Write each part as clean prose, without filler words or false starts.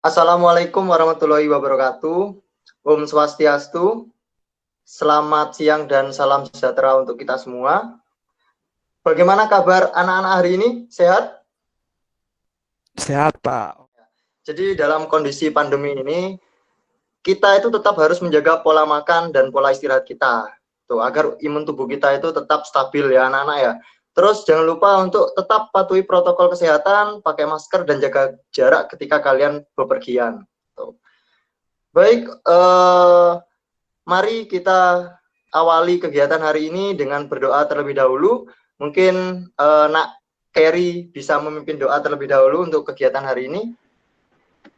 Assalamualaikum warahmatullahi wabarakatuh. Om Swastiastu. Selamat siang dan salam sejahtera untuk kita semua. Bagaimana kabar anak-anak hari ini? Sehat? Sehat, Pak. Jadi dalam kondisi pandemi ini, kita itu tetap harus menjaga pola makan dan pola istirahat kita. Tuh, agar imun tubuh kita itu tetap stabil ya anak-anak ya. Terus jangan lupa untuk tetap patuhi protokol kesehatan, pakai masker dan jaga jarak ketika kalian bepergian. Tuh. Baik, mari kita awali kegiatan hari ini dengan berdoa terlebih dahulu. Mungkin Nak Kerry bisa memimpin doa terlebih dahulu untuk kegiatan hari ini.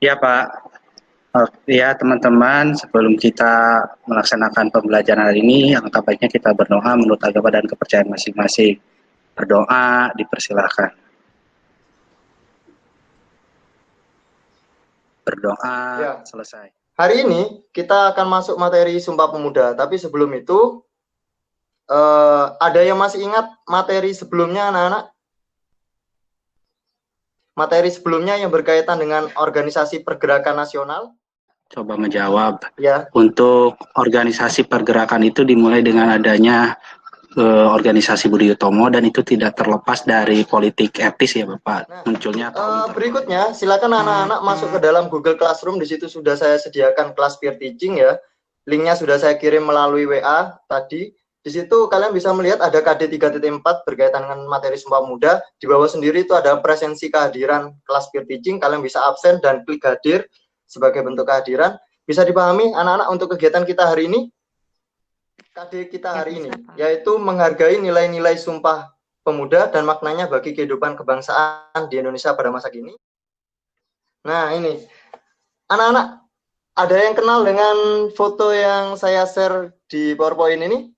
Ya Pak, ya teman-teman, sebelum kita melaksanakan pembelajaran hari ini, alangkah baiknya kita berdoa menurut agama dan kepercayaan masing-masing. Berdoa dipersilahkan. Berdoa ya. Selesai. Hari ini kita akan masuk materi Sumpah Pemuda, tapi sebelum itu ada yang masih ingat materi sebelumnya anak-anak? Materi sebelumnya yang berkaitan dengan organisasi pergerakan nasional? Coba menjawab. Ya. Untuk organisasi pergerakan itu dimulai dengan adanya organisasi Budi Utomo dan itu tidak terlepas dari politik etis ya Bapak. Nah, munculnya berikutnya silakan anak-anak masuk ke dalam Google Classroom. Di situ sudah saya sediakan kelas peer teaching ya. Linknya sudah saya kirim melalui WA tadi. Di situ kalian bisa melihat ada KD 3.4 berkaitan dengan materi Sumpah Pemuda. Di bawah sendiri itu ada presensi kehadiran kelas peer teaching. Kalian bisa absen dan klik hadir sebagai bentuk kehadiran. Bisa dipahami anak-anak untuk kegiatan kita hari ini? KD kita hari ini, yaitu menghargai nilai-nilai Sumpah Pemuda dan maknanya bagi kehidupan kebangsaan di Indonesia pada masa kini. Nah ini, anak-anak, ada yang kenal dengan foto yang saya share di PowerPoint ini?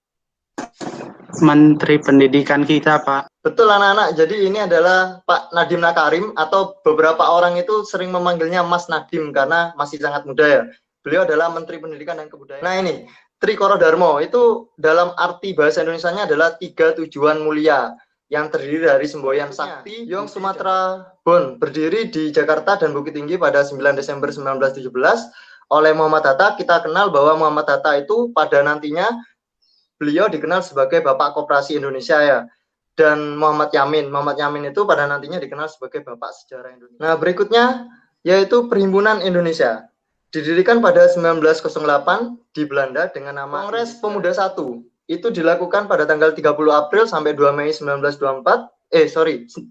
Menteri Pendidikan kita, Pak. Betul anak-anak, jadi ini adalah Pak Nadiem Makarim, atau beberapa orang itu sering memanggilnya Mas Nadiem karena masih sangat muda ya. Beliau adalah Menteri Pendidikan dan Kebudayaan. Nah ini, Trikoro Darmo itu dalam arti bahasa Indonesianya adalah 3 tujuan mulia yang terdiri dari semboyan sakti Yong Sumatera Bon, berdiri di Jakarta dan Bukit Tinggi pada 9 Desember 1917 oleh Muhammad Hatta. Kita kenal bahwa Muhammad Hatta itu pada nantinya beliau dikenal sebagai Bapak Koperasi Indonesia ya. Dan Muhammad Yamin itu pada nantinya dikenal sebagai Bapak Sejarah Indonesia. Nah berikutnya yaitu Perhimpunan Indonesia. Didirikan pada 1908 di Belanda dengan nama Kongres Pemuda I. Itu dilakukan pada tanggal 30 April sampai 2 Mei 1924. 2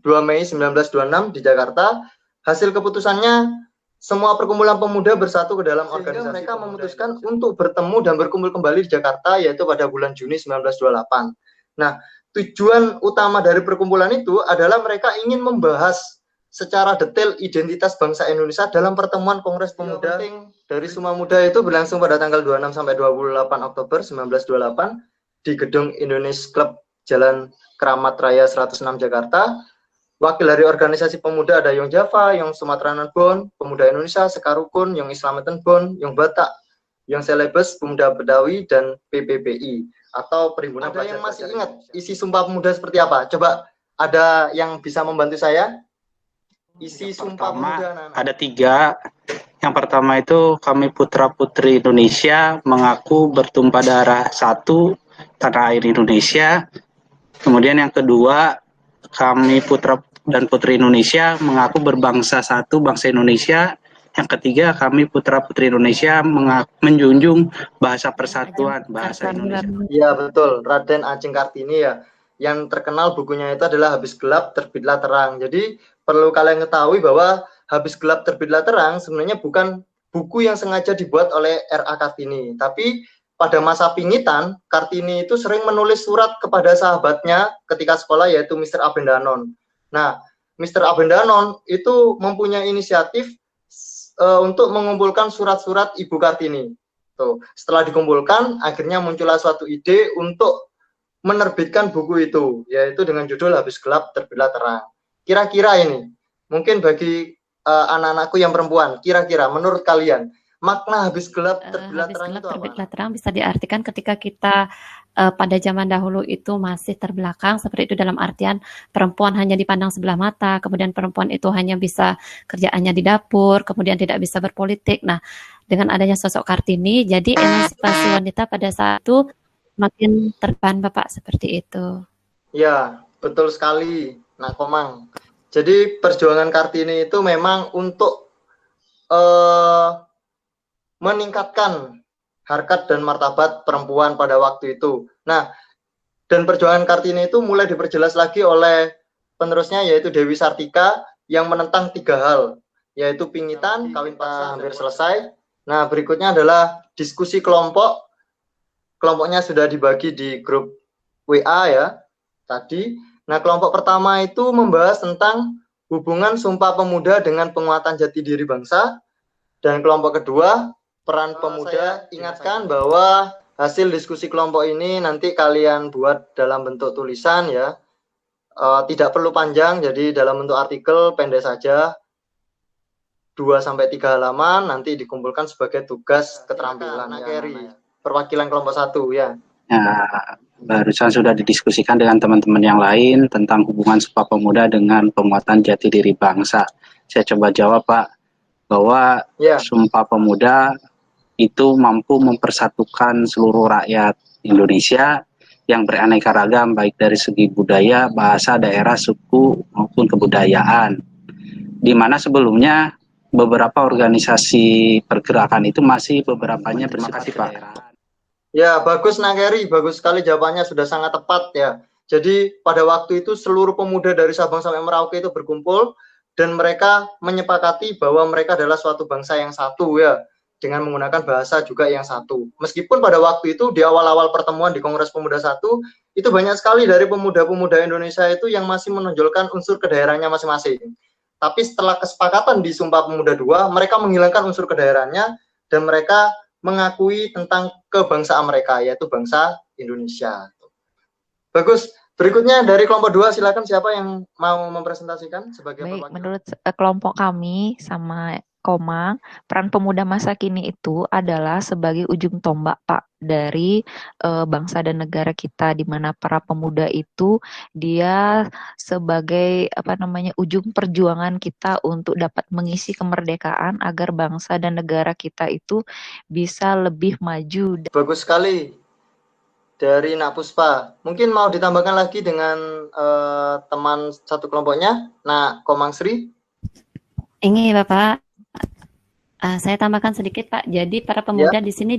Mei 1926 di Jakarta. Hasil keputusannya semua perkumpulan pemuda bersatu ke dalam organisasi. Mereka memutuskan untuk bertemu dan berkumpul kembali di Jakarta yaitu pada bulan Juni 1928. Nah, tujuan utama dari perkumpulan itu adalah mereka ingin membahas secara detail identitas bangsa Indonesia dalam pertemuan Kongres Pemuda dari Sumpah Pemuda itu berlangsung pada tanggal 26 sampai 28 Oktober 1928 di Gedung Indonesia Club Jalan Keramat Raya 106 Jakarta. Wakil dari organisasi pemuda ada Yong Java, Yong Sumatera Bon, Pemuda Indonesia, Sekarukun, Yong Islameten Bon, Yong Batak, Yong Selebes, Pemuda Bedawi, dan PPPI atau Perhimpunan. Ada yang masih ingat isi Sumpah Pemuda seperti apa? Coba ada yang bisa membantu saya? Isi Sumpah Pemuda ada 3. Yang pertama itu kami putra-putri Indonesia mengaku bertumpah darah satu tanah air Indonesia. Kemudian yang kedua, kami putra dan putri Indonesia mengaku berbangsa satu bangsa Indonesia. Yang ketiga, kami putra-putri Indonesia menjunjung bahasa persatuan bahasa Indonesia. Ya betul, Raden Ajeng Kartini ya. Yang terkenal bukunya itu adalah Habis Gelap Terbitlah Terang. Jadi perlu kalian ketahui bahwa Habis Gelap Terbitlah Terang sebenarnya bukan buku yang sengaja dibuat oleh R.A. Kartini. Tapi pada masa pingitan, Kartini itu sering menulis surat kepada sahabatnya ketika sekolah yaitu Mr. Abendanon. Nah, Mr. Abendanon itu mempunyai inisiatif untuk mengumpulkan surat-surat Ibu Kartini. Tuh, setelah dikumpulkan, akhirnya muncullah suatu ide untuk menerbitkan buku itu, yaitu dengan judul Habis Gelap Terbitlah Terang. Kira-kira ini, mungkin bagi anak-anakku yang perempuan, kira-kira menurut kalian, makna habis gelap Habis terbitlah terang gelap itu apa? terbitlah terang bisa diartikan ketika kita pada zaman dahulu itu masih terbelakang, seperti itu dalam artian perempuan hanya dipandang sebelah mata, kemudian perempuan itu hanya bisa kerjaannya di dapur, kemudian tidak bisa berpolitik. Nah, dengan adanya sosok Kartini, jadi emansipasi wanita pada saat itu makin terdepan, Bapak, seperti itu. Ya, betul sekali, Nak Komang. Jadi perjuangan Kartini itu memang untuk meningkatkan harkat dan martabat perempuan pada waktu itu. Nah, dan perjuangan Kartini itu mulai diperjelas lagi oleh penerusnya, yaitu Dewi Sartika, yang menentang 3 hal, yaitu pingitan, kawin paksa, hampir selesai. Nah, berikutnya adalah diskusi kelompok. Kelompoknya sudah dibagi di grup WA ya, tadi. Nah, kelompok pertama itu membahas tentang hubungan Sumpah Pemuda dengan penguatan jati diri bangsa. Dan kelompok kedua, peran pemuda. Ingatkan bahwa hasil diskusi kelompok ini nanti kalian buat dalam bentuk tulisan ya. Tidak perlu panjang, jadi dalam bentuk artikel pendek saja. 2-3 halaman nanti dikumpulkan sebagai tugas keterampilan. Perwakilan kelompok 1 ya. Nah, barusan sudah didiskusikan dengan teman-teman yang lain tentang hubungan Sumpah Pemuda dengan penguatan jati diri bangsa. Saya coba jawab, Pak, bahwa Sumpah Pemuda itu mampu mempersatukan seluruh rakyat Indonesia yang beraneka ragam, baik dari segi budaya, bahasa, daerah, suku, maupun kebudayaan. Di mana sebelumnya beberapa organisasi pergerakan itu masih beberapanya bersifat Pak. Ya, bagus Nak Keri, bagus sekali jawabannya, sudah sangat tepat ya. Jadi pada waktu itu seluruh pemuda dari Sabang sampai Merauke itu berkumpul dan mereka menyepakati bahwa mereka adalah suatu bangsa yang satu ya, dengan menggunakan bahasa juga yang satu. Meskipun pada waktu itu di awal-awal pertemuan di Kongres Pemuda 1, itu banyak sekali dari pemuda-pemuda Indonesia itu yang masih menonjolkan unsur kedaerahannya masing-masing. Tapi setelah kesepakatan di Sumpah Pemuda 2, mereka menghilangkan unsur kedaerahannya dan mereka mengakui tentang kebangsaan mereka, yaitu bangsa Indonesia. Bagus. Berikutnya dari kelompok 2, silakan siapa yang mau mempresentasikan sebagai Baik, menurut kelompok kami sama Komang, peran pemuda masa kini itu adalah sebagai ujung tombak, Pak, dari bangsa dan negara kita, di mana para pemuda itu dia sebagai ujung perjuangan kita untuk dapat mengisi kemerdekaan agar bangsa dan negara kita itu bisa lebih maju. Bagus sekali dari Nak Puspa. Mungkin mau ditambahkan lagi dengan teman satu kelompoknya, Nak Komang Sri. Ini Bapak, saya tambahkan sedikit Pak. Jadi para pemuda di sini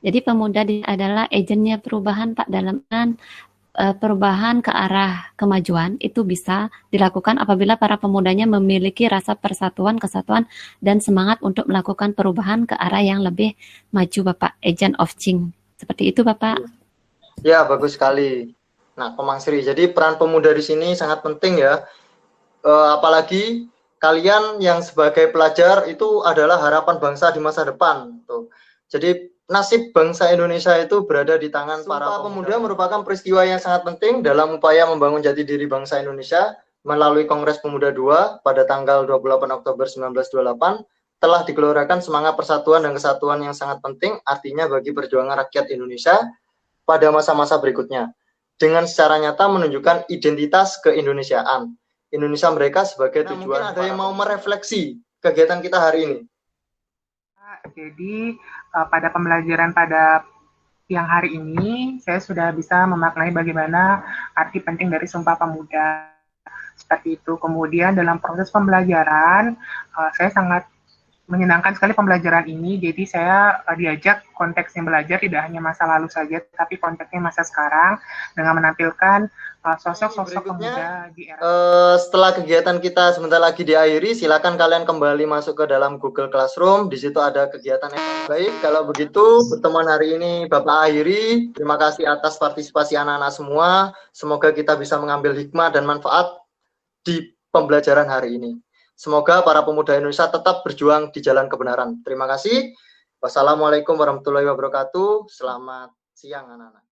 jadi pemuda adalah agennya perubahan Pak, dalam perubahan ke arah kemajuan itu bisa dilakukan apabila para pemudanya memiliki rasa persatuan, kesatuan, dan semangat untuk melakukan perubahan ke arah yang lebih maju Bapak. Agent of change. Seperti itu Bapak. Ya, bagus sekali. Nah, Komang Sri. Jadi peran pemuda di sini sangat penting ya. Apalagi kalian yang sebagai pelajar itu adalah harapan bangsa di masa depan. Tuh. Jadi nasib bangsa Indonesia itu berada di tangan para pemuda. Merupakan peristiwa yang sangat penting dalam upaya membangun jati diri bangsa Indonesia melalui Kongres Pemuda 2 pada tanggal 28 Oktober 1928 telah digelorkan semangat persatuan dan kesatuan yang sangat penting artinya bagi perjuangan rakyat Indonesia pada masa-masa berikutnya dengan secara nyata menunjukkan identitas keindonesiaan Indonesia mereka sebagai tujuan. Mungkin ada yang mau merefleksi kegiatan kita hari ini. Jadi pada pembelajaran pada yang hari ini saya sudah bisa memaknai bagaimana arti penting dari Sumpah Pemuda seperti itu. Kemudian dalam proses pembelajaran saya sangat menyenangkan sekali pembelajaran ini. Jadi saya diajak konteksnya belajar tidak hanya masa lalu saja, tapi konteksnya masa sekarang dengan menampilkan sosok-sosok pemuda di era. Setelah kegiatan kita sebentar lagi diakhiri, silakan kalian kembali masuk ke dalam Google Classroom. Di situ ada kegiatan yang baik. Kalau begitu, pertemuan hari ini Bapak akhiri. Terima kasih atas partisipasi anak-anak semua. Semoga kita bisa mengambil hikmah dan manfaat di pembelajaran hari ini. Semoga para pemuda Indonesia tetap berjuang di jalan kebenaran. Terima kasih. Wassalamualaikum warahmatullahi wabarakatuh. Selamat siang anak-anak.